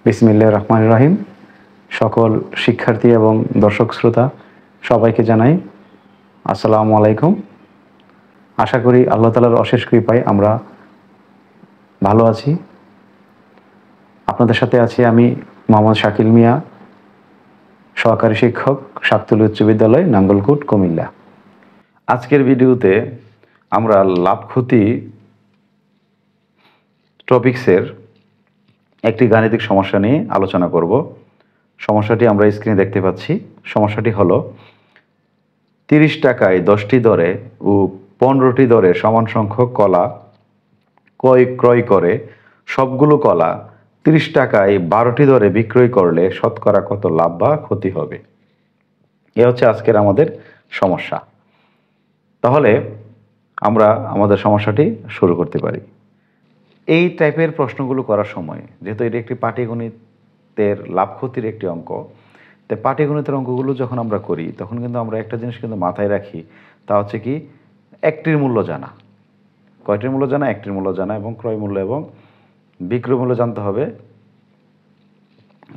বিসমিল্লাহির রহমানির রহিম। সকল শিক্ষার্থী এবং দর্শক শ্রোতা সবাইকে জানাই আসসালামু আলাইকুম। আশা করি আল্লাহ তাআলার অশেষ কৃপায় আমরা ভালো আছি। আপনাদের সাথে আছি আমি মোহাম্মদ শাকিল মিয়া, সহকারী শিক্ষক, শাকতলী উচ্চ বিদ্যালয়, নাঙ্গলকোট, কুমিল্লা। আজকের ভিডিওতে আমরা লাভ ক্ষতি টপিকসের একটি গাণিতিক সমস্যা নিয়ে আলোচনা করব। সমস্যাটি আমরা স্ক্রিনে দেখতে পাচ্ছি। সমস্যাটি হলো 30 টাকায় 10টি দরে ও 15টি দরে সমান সংখ্যক কলা ক্রয় করে সবগুলো কলা 30 টাকায় 12টি দরে বিক্রয় করলে শতকরা কত লাভ বা ক্ষতি হবে? এ হচ্ছে আজকের আমাদের সমস্যা। তাহলে আমরা আমাদের সমস্যাটি শুরু করতে পারি। এই টাইপের প্রশ্নগুলো করার সময়, যেহেতু এটি একটি পাটিগণিতের লাভ ক্ষতির একটি অঙ্ক, তাই পাটিগণিতের অঙ্কগুলো যখন আমরা করি তখন কিন্তু আমরা একটা জিনিস কিন্তু মাথায় রাখি, তা হচ্ছে কি একটির মূল্য জানা। কয়টির মূল্য জানা? একটির মূল্য জানা, এবং ক্রয় মূল্য এবং বিক্রয় মূল্য জানতে হবে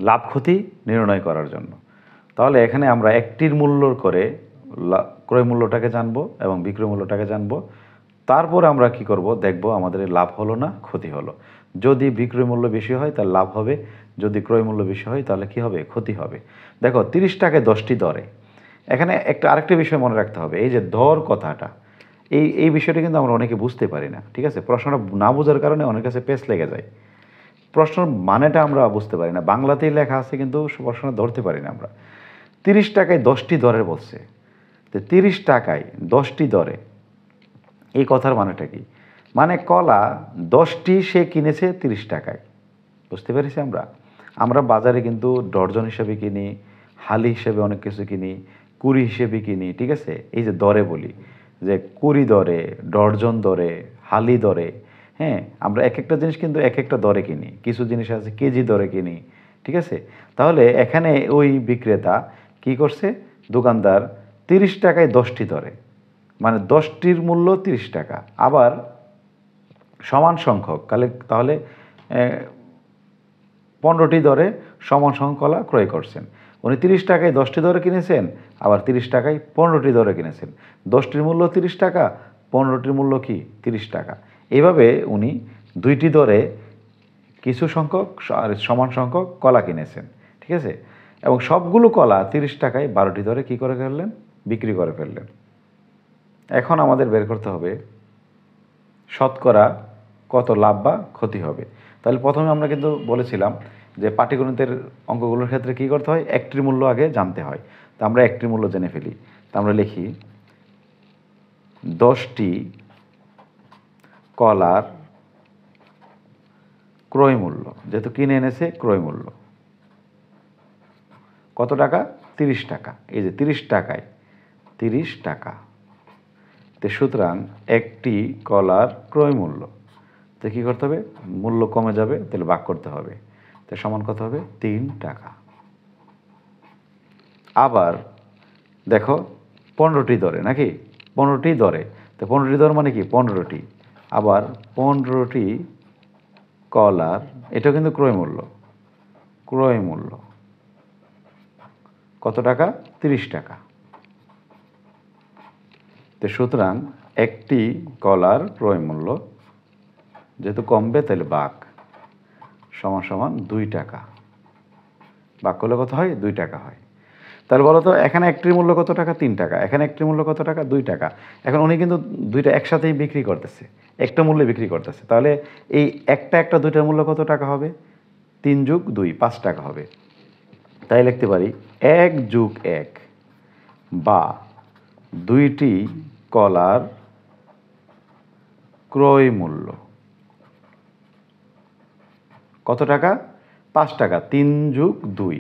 লাভ ক্ষতি নির্ণয় করার জন্য। তাহলে এখানে আমরা একটির মূল্য করে ক্রয় মূল্যটাকে জানবো এবং বিক্রয় মূল্যটাকে জানবো। তারপর আমরা কি করব, দেখব আমাদের লাভ হলো না ক্ষতি হলো। যদি বিক্রয় মূল্য বেশি হয় তাহলে লাভ হবে, যদি ক্রয় মূল্য বেশি হয় তাহলে কি হবে? ক্ষতি হবে। দেখো 30 টাকায় 10টি দরে, এখানে আরেকটা বিষয় মনে রাখতে হবে, এই যে দর কথাটা, এই বিষয়টা কিন্তু আমরা অনেকে বুঝতে পারি না। ঠিক আছে, প্রশ্নটা না বোঝার কারণে অনেক কাছে পেচ লেগে যায়। প্রশ্নের মানেটা আমরা বুঝতে পারি না, বাংলাতেই লেখা আছে কিন্তু প্রশ্নটা ধরতে পারি না আমরা। 30 টাকায় 10টি দরে বলছে, তো 30 টাকায় 10টি দরে এই কথার মানেটা কি? মানে কলা 10টি সে কিনেছে 30 টাকায়। বুঝতে পেরেছি? আমরা বাজারে কিন্তু ডর্জন হিসেবে কিনি, হালি হিসেবে অনেক কিছু কিনি, কুড়ি হিসেবে কিনি। ঠিক আছে, এই যে দরে বলি, যে কুড়ি দরে, ডর্জন দরে, হালি দরে, হ্যাঁ, আমরা এক একটা জিনিস কিন্তু এক একটা দরে কিনি। কিছু জিনিস আছে কেজি দরে কিনি। ঠিক আছে, তাহলে এখানে ওই বিক্রেতা কি করছে, দোকানদার 30 টাকায় 10টি দরে, মানে 10টির মূল্য 30 টাকা, আবার সমান সংখ্যক তাহলে 15টি দরে সমান সংখ্যক কলা ক্রয় করছেন। উনি 30 টাকায় 10টি দরে কিনেছেন, আবার 30 টাকায় 15টি দরে কিনেছেন। 10টির মূল্য 30 টাকা, 15টির মূল্য কি 30 টাকা। এইভাবে উনি দুইটি দরে কিছু সংখ্যক সমান সংখ্যক কলা কিনেছেন। ঠিক আছে, এবং সবগুলো কলা 30 টাকায় 12টি দরে কি করে ফেললেন? বিক্রি করে ফেললেন। এখন আমাদের বের করতে হবে শতকরা কত লাভ বা ক্ষতি হবে। তাহলে প্রথমে আমরা কিন্তু বলেছিলাম যে পাটিগণিতের অঙ্কগুলোর ক্ষেত্রে কী করতে হয়, একটির মূল্য আগে জানতে হয়। তা আমরা একটির মূল্য জেনে ফেলি। তা আমরা লিখি 10টি কলার ক্রয় মূল্য, যেহেতু কিনে এনেছে ক্রয় মূল্য কত টাকা? 30 টাকা। এই যে 30 টাকায় 30 টাকা, তো সুতরাং একটি কলার ক্রয় মূল্য, তো কী করতে হবে? মূল্য কমে যাবে, তাহলে ভাগ করতে হবে। তো সমান কত হবে? 3 টাকা। আবার দেখো 15টি দরে, নাকি 15টি দরে, তো 15টি দর মানে কি 15টি, আবার 15টি কলার, এটাও কিন্তু ক্রয় মূল্য, ক্রয় মূল্য কত টাকা? 30 টাকা। তো সুতরাং একটি কলার ক্রয় মূল্য, যেহেতু কমবে তাহলে ভাগ, সমান সমান 2 টাকা। ভাগ করলে কত হয়? 2 টাকা হয়। তাহলে বলো তো, এখানে একটির মূল্য কত টাকা? 3 টাকা। এখানে একটির মূল্য কত টাকা? 2 টাকা। এখন উনি কিন্তু দুইটা একসাথেই বিক্রি করতেছে, একটা মূল্যে বিক্রি করতেছে। তাহলে এই একটা দুইটার মূল্য কত টাকা হবে? 3 যোগ 2 5 টাকা হবে। তাই লিখতে পারি 1 যোগ 1 বা 2টি কলার ক্রয় মূল্য কত টাকা? 5 টাকা। 3 যোগ 2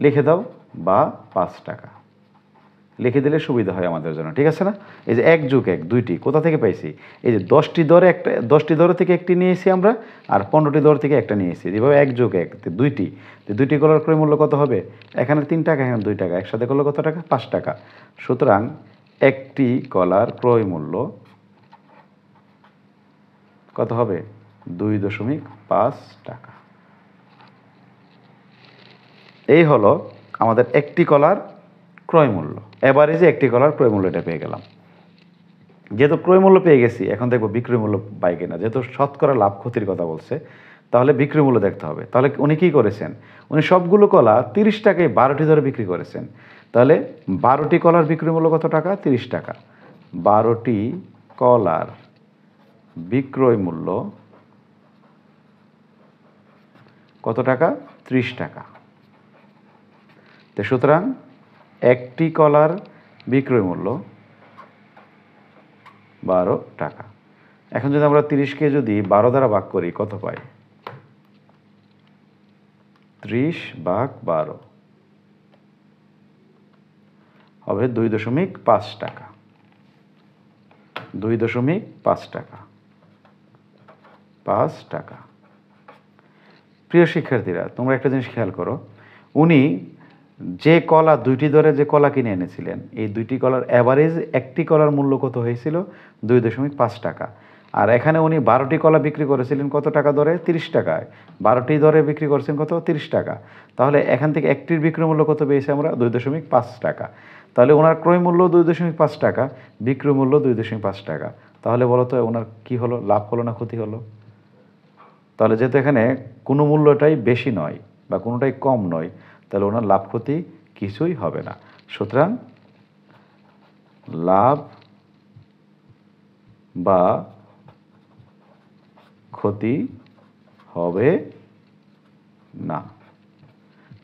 লিখে দাও, বা 5 টাকা লিখে দিলে সুবিধা হয় আমাদের জন্য। ঠিক আছে না? এই যে 1 যোগ 1 2টি কোথা থেকে পাইছি? এই যে 10টি দরে একটা, 10টি দর থেকে একটি নিয়েছি আমরা, আর 15টি দর থেকে একটা নিয়েছি। যেভাবে 1 যোগ 1 2টি, তো 2টি কলার ক্রয় মূল্য কত হবে? এখানে 3 টাকা, এখানে 2 টাকা, একসাথে করলে কত টাকা? 5 টাকা। সুতরাং একটি কলার ক্রয় মূল্য কত হবে? 2.5 টাকা। এই হলো আমাদের একটি কলার ক্রয় মূল্য। এভারেজে একটি কলার ক্রয় মূল্যটা পেয়ে গেলাম। যেহেতু ক্রয় মূল্য পেয়ে গেছি, এখন দেখবো বিক্রয় মূল্য পাই কিনা। যেহেতু শতকরা লাভ ক্ষতির কথা বলছে, তাহলে বিক্রয় মূল্য দেখতে হবে। তাহলে উনি কী করেছেন, উনি সবগুলো কলা 30 টাকায় 12টি ধরে বিক্রি করেছেন। তাহলে 12টি কলার বিক্রয় মূল্য কত টাকা? 30 টাকা। 12টি কলার বিক্রয় মূল্য কত টাকা? 30 টাকা। তো সুতরাং একটি কলার বিক্রয় মূল্য 12 টাকা। এখন যদি আমরা 30কে যদি 12 দ্বারা ভাগ করি, কত পাই? 30/12 হবে 2.5 টাকা। 2.5 টাকা, 5 টাকা। প্রিয় শিক্ষার্থীরা, তোমরা একটা জিনিস খেয়াল করো, উনি যে কলা 2টি ধরে যে কলা কিনে এনেছিলেন, এই 2টি কলার অ্যাভারেজ একটি কলার মূল্য কত হয়েছিল? 2.5 টাকা। আর এখানে উনি 12টি কলা বিক্রি করেছিলেন কত টাকা ধরে? 30 টাকায়। 12টি ধরে বিক্রি করেছেন কত? 30 টাকা। তাহলে এখান থেকে একটির বিক্রয় মূল্য কত পেয়েছি আমরা? 2.5 টাকা। তাহলে ওনার ক্রয় মূল্য 2.5 টাকা, বিক্রয় মূল্য 2.5 টাকা। তাহলে বলো তো ওনার কি হলো? লাভ হলো না ক্ষতি হলো? তাহলে যেহেতু এখানে কোনো মূল্যটাই বেশি নয় বা কোনোটাই কম নয়, তাহলে ওনার লাভ ক্ষতি কিছুই হবে না। সুতরাং লাভ বা ক্ষতি হবে না।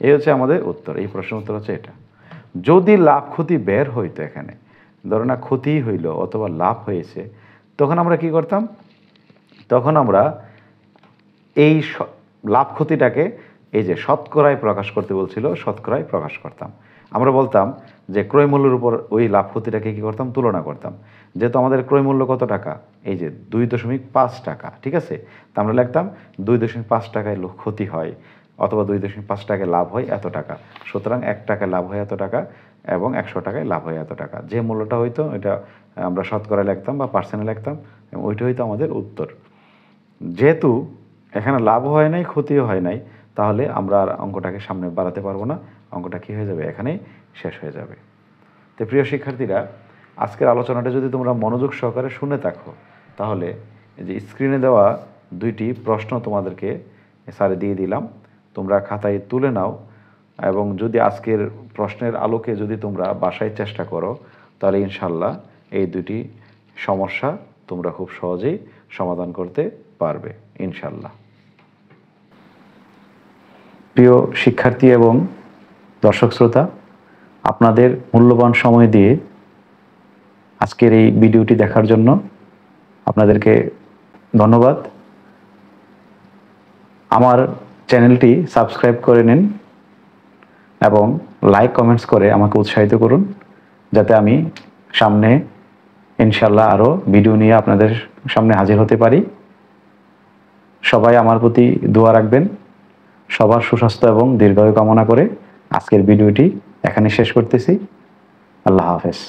এই হচ্ছে আমাদের উত্তর। এই প্রশ্নের উত্তর হচ্ছে এটা। যদি লাভ ক্ষতি বের হইতো, এখানে ধরো না ক্ষতি হইল অথবা লাভ হয়েছে, তখন আমরা কি করতাম? তখন আমরা এই লাভ ক্ষতিটাকে এই যে শতকরায় প্রকাশ করতে বলছিল, শতকরায় প্রকাশ করতাম। আমরা বলতাম যে ক্রয় মূল্যের উপর ওই লাভ ক্ষতিটাকে কী করতাম? তুলনা করতাম। যেহেতু আমাদের ক্রয় মূল্য কত টাকা? এই যে 2.5 টাকা, ঠিক আছে? তা আমরা লিখতাম 2.5 টাকায় ক্ষতি হয় অথবা 2.5 টাকায় লাভ হয় এত টাকা। সুতরাং 1 টাকায় লাভ হয় এত টাকা এবং 100 টাকায় লাভ হয় এত টাকা। যে মূল্যটা হইতো এটা আমরা শতকরায় লিখতাম বা পার্সেন্টে লিখতাম, এবং ওইটা হইতো আমাদের উত্তর। যেহেতু এখানে লাভ হয় নাই, ক্ষতিও হয় নাই, তাহলে আমরা আর অঙ্কটাকে সামনে বাড়াতে পারবো না। অঙ্কটা কী হয়ে যাবে? এখানেই শেষ হয়ে যাবে। তো প্রিয় শিক্ষার্থীরা, আজকের আলোচনাটা যদি তোমরা মনোযোগ সহকারে শুনে থাকো, তাহলে এই যে স্ক্রিনে দেওয়া 2টি প্রশ্ন তোমাদেরকে স্যারে দিয়ে দিলাম, তোমরা খাতায় তুলে নাও। এবং যদি আজকের প্রশ্নের আলোকে যদি তোমরা বাসায় চেষ্টা করো, তাহলে ইনশাল্লাহ এই 2টি সমস্যা তোমরা খুব সহজেই সমাধান করতে পারবে ইনশাল্লাহ। প্রিয় শিক্ষার্থী এবং দর্শক শ্রোতা, আপনাদের মূল্যবান সময় দিয়ে আজকের এই ভিডিওটি দেখার জন্য আপনাদেরকে ধন্যবাদ। আমার চ্যানেলটি সাবস্ক্রাইব করে নিন এবং লাইক কমেন্টস করে আমাকে উৎসাহিত করুন, যাতে আমি সামনে ইনশাল্লাহ আরও ভিডিও নিয়ে আপনাদের সামনে হাজির হতে পারি। সবাই আমার প্রতি দোয়া রাখবেন। সবার সুস্বাস্থ্য এবং দীর্ঘায়ু কামনা করে আজকের ভিডিওটি এখানে শেষ করতেছি। আল্লাহ হাফেজ।